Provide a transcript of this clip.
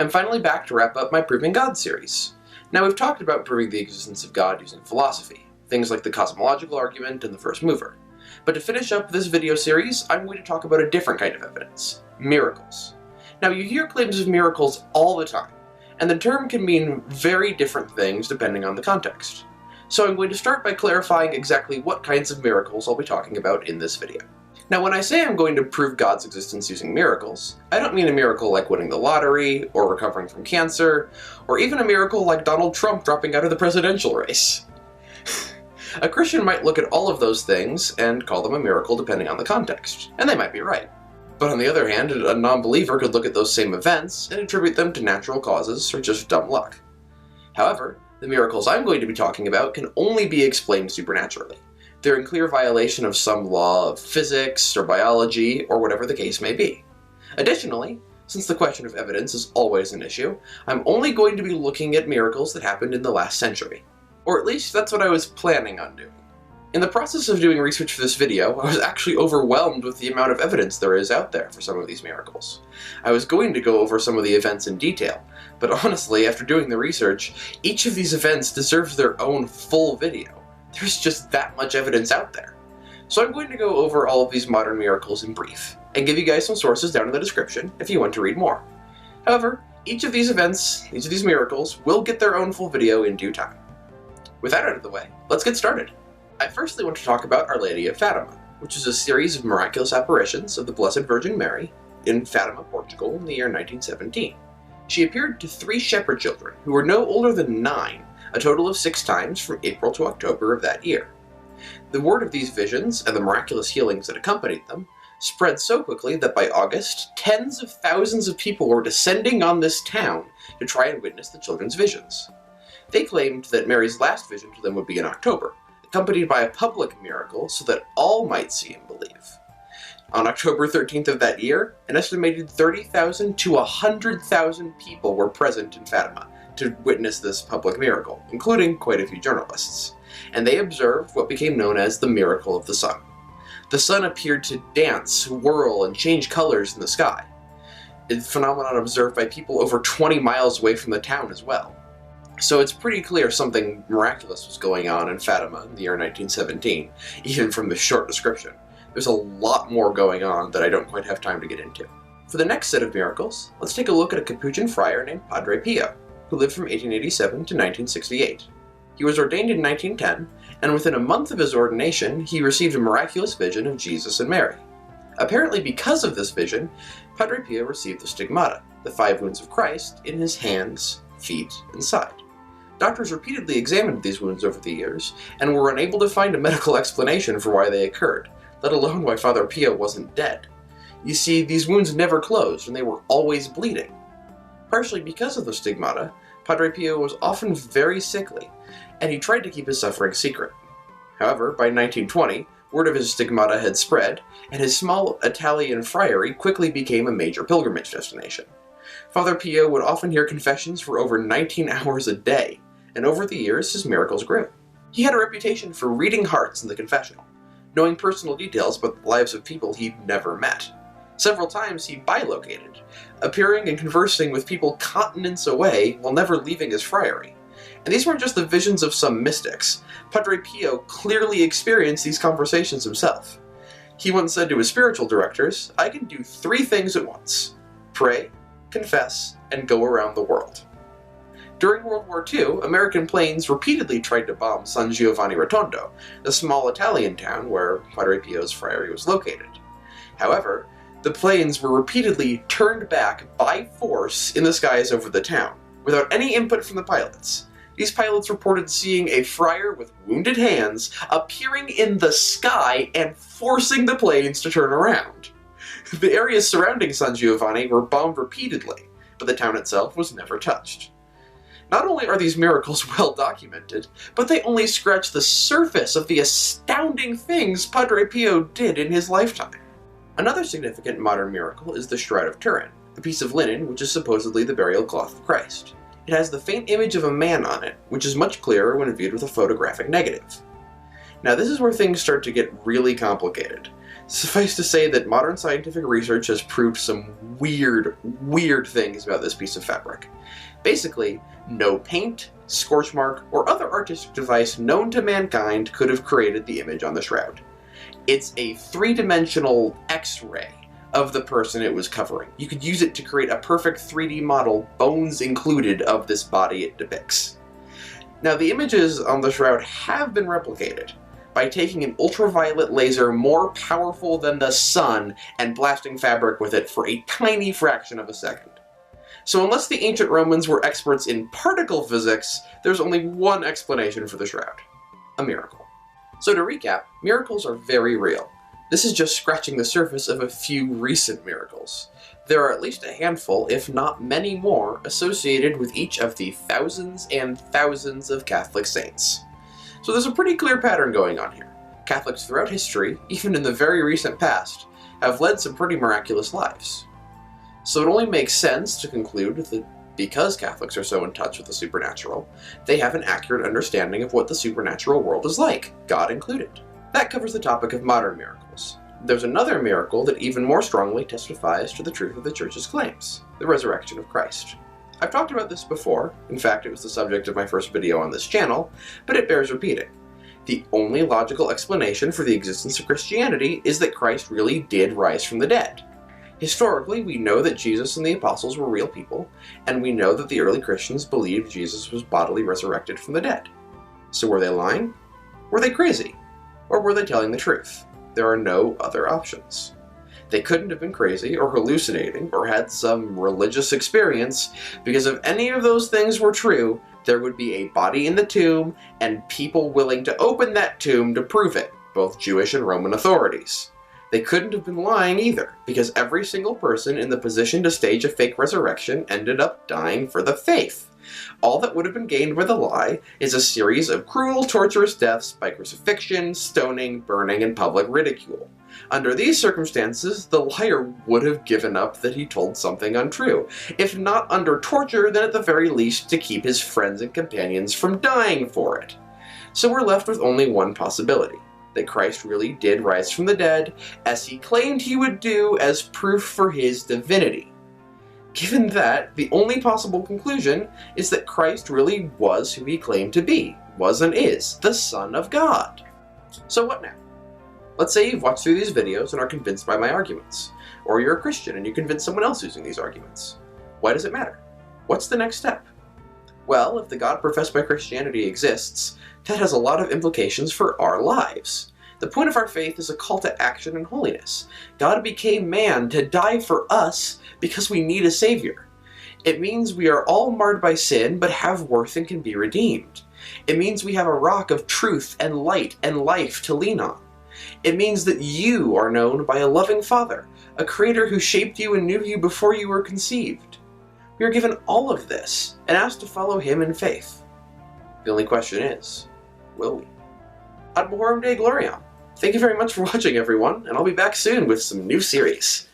I'm finally back to wrap up my Proving God series. Now we've talked about proving the existence of God using philosophy, things like the cosmological argument and the first mover. But to finish up this video series, I'm going to talk about a different kind of evidence, miracles. Now you hear claims of miracles all the time, and the term can mean very different things depending on the context. So I'm going to start by clarifying exactly what kinds of miracles I'll be talking about in this video. Now when I say I'm going to prove God's existence using miracles, I don't mean a miracle like winning the lottery, or recovering from cancer, or even a miracle like Donald Trump dropping out of the presidential race. A Christian might look at all of those things and call them a miracle depending on the context, and they might be right. But on the other hand, a non-believer could look at those same events and attribute them to natural causes or just dumb luck. However, the miracles I'm going to be talking about can only be explained supernaturally. They're in clear violation of some law of physics or biology or whatever the case may be. Additionally, since the question of evidence is always an issue, I'm only going to be looking at miracles that happened in the last century. Or at least that's what I was planning on doing. In the process of doing research for this video, I was actually overwhelmed with the amount of evidence there is out there for some of these miracles. I was going to go over some of the events in detail, but honestly, after doing the research, each of these events deserves their own full video. There's just that much evidence out there. So I'm going to go over all of these modern miracles in brief, and give you guys some sources down in the description if you want to read more. However, each of these events, each of these miracles, will get their own full video in due time. With that out of the way, let's get started. I firstly want to talk about Our Lady of Fatima, which is a series of miraculous apparitions of the Blessed Virgin Mary in Fatima, Portugal in the year 1917. She appeared to 3 shepherd children who were no older than 9, a total of 6 times from April to October of that year. The word of these visions, and the miraculous healings that accompanied them, spread so quickly that by August, tens of thousands of people were descending on this town to try and witness the children's visions. They claimed that Mary's last vision to them would be in October, accompanied by a public miracle so that all might see and believe. On October 13th of that year, an estimated 30,000 to 100,000 people were present in Fatima to witness this public miracle, including quite a few journalists, and they observed what became known as the miracle of the sun. The sun appeared to dance, whirl, and change colors in the sky, a phenomenon observed by people over 20 miles away from the town as well. So it's pretty clear something miraculous was going on in Fatima in the year 1917, even from this short description. There's a lot more going on that I don't quite have time to get into. For the next set of miracles, let's take a look at a Capuchin friar named Padre Pio, who lived from 1887 to 1968. He was ordained in 1910, and within a month of his ordination, he received a miraculous vision of Jesus and Mary. Apparently because of this vision, Padre Pio received the Stigmata, the 5 wounds of Christ, in his hands, feet, and side. Doctors repeatedly examined these wounds over the years, and were unable to find a medical explanation for why they occurred, let alone why Father Pio wasn't dead. You see, these wounds never closed, and they were always bleeding. Partially because of the Stigmata, Padre Pio was often very sickly, and he tried to keep his suffering secret. However, by 1920, word of his Stigmata had spread, and his small Italian friary quickly became a major pilgrimage destination. Father Pio would often hear confessions for over 19 hours a day, and over the years his miracles grew. He had a reputation for reading hearts in the confessional, knowing personal details about the lives of people he'd never met. Several times he bilocated, appearing and conversing with people continents away while never leaving his friary. And these weren't just the visions of some mystics. Padre Pio clearly experienced these conversations himself. He once said to his spiritual directors, "I can do 3 things at once: pray, confess, and go around the world." During World War II, American planes repeatedly tried to bomb San Giovanni Rotondo, the small Italian town where Padre Pio's friary was located. However, the planes were repeatedly turned back by force in the skies over the town, without any input from the pilots. These pilots reported seeing a friar with wounded hands appearing in the sky and forcing the planes to turn around. The areas surrounding San Giovanni were bombed repeatedly, but the town itself was never touched. Not only are these miracles well documented, but they only scratch the surface of the astounding things Padre Pio did in his lifetime. Another significant modern miracle is the Shroud of Turin, a piece of linen which is supposedly the burial cloth of Christ. It has the faint image of a man on it, which is much clearer when viewed with a photographic negative. Now this is where things start to get really complicated. Suffice to say that modern scientific research has proved some weird things about this piece of fabric. Basically, no paint, scorch mark, or other artistic device known to mankind could have created the image on the shroud. It's a three-dimensional X-ray of the person it was covering. You could use it to create a perfect 3D model, bones included, of this body it depicts. Now, the images on the shroud have been replicated by taking an ultraviolet laser more powerful than the sun and blasting fabric with it for a tiny fraction of a second. So unless the ancient Romans were experts in particle physics, there's only one explanation for the shroud: a miracle. So to recap, miracles are very real. This is just scratching the surface of a few recent miracles. There are at least a handful, if not many more, associated with each of the thousands and thousands of Catholic saints. So there's a pretty clear pattern going on here. Catholics throughout history, even in the very recent past, have led some pretty miraculous lives. So it only makes sense to conclude that because Catholics are so in touch with the supernatural, they have an accurate understanding of what the supernatural world is like, God included. That covers the topic of modern miracles. There's another miracle that even more strongly testifies to the truth of the Church's claims: the resurrection of Christ. I've talked about this before. In fact, it was the subject of my first video on this channel, but it bears repeating. The only logical explanation for the existence of Christianity is that Christ really did rise from the dead. Historically, we know that Jesus and the apostles were real people, and we know that the early Christians believed Jesus was bodily resurrected from the dead. So were they lying? Were they crazy? Or were they telling the truth? There are no other options. They couldn't have been crazy or hallucinating or had some religious experience, because if any of those things were true, there would be a body in the tomb and people willing to open that tomb to prove it, both Jewish and Roman authorities. They couldn't have been lying either, because every single person in the position to stage a fake resurrection ended up dying for the faith. All that would have been gained by the lie is a series of cruel, torturous deaths by crucifixion, stoning, burning, and public ridicule. Under these circumstances, the liar would have given up that he told something untrue, if not under torture, then at the very least to keep his friends and companions from dying for it. So we're left with only one possibility: that Christ really did rise from the dead, as he claimed he would do, as proof for his divinity. Given that, the only possible conclusion is that Christ really was who he claimed to be, was and is, the Son of God. So what now? Let's say you've watched through these videos and are convinced by my arguments, or you're a Christian and you convince someone else using these arguments. Why does it matter? What's the next step? Well, if the God professed by Christianity exists, that has a lot of implications for our lives. The point of our faith is a call to action and holiness. God became man to die for us because we need a savior. It means we are all marred by sin, but have worth and can be redeemed. It means we have a rock of truth and light and life to lean on. It means that you are known by a loving Father, a Creator who shaped you and knew you before you were conceived. We are given all of this and asked to follow Him in faith. The only question is, will we? Ad Majorem Dei Gloriam. Thank you very much for watching, everyone, and I'll be back soon with some new series.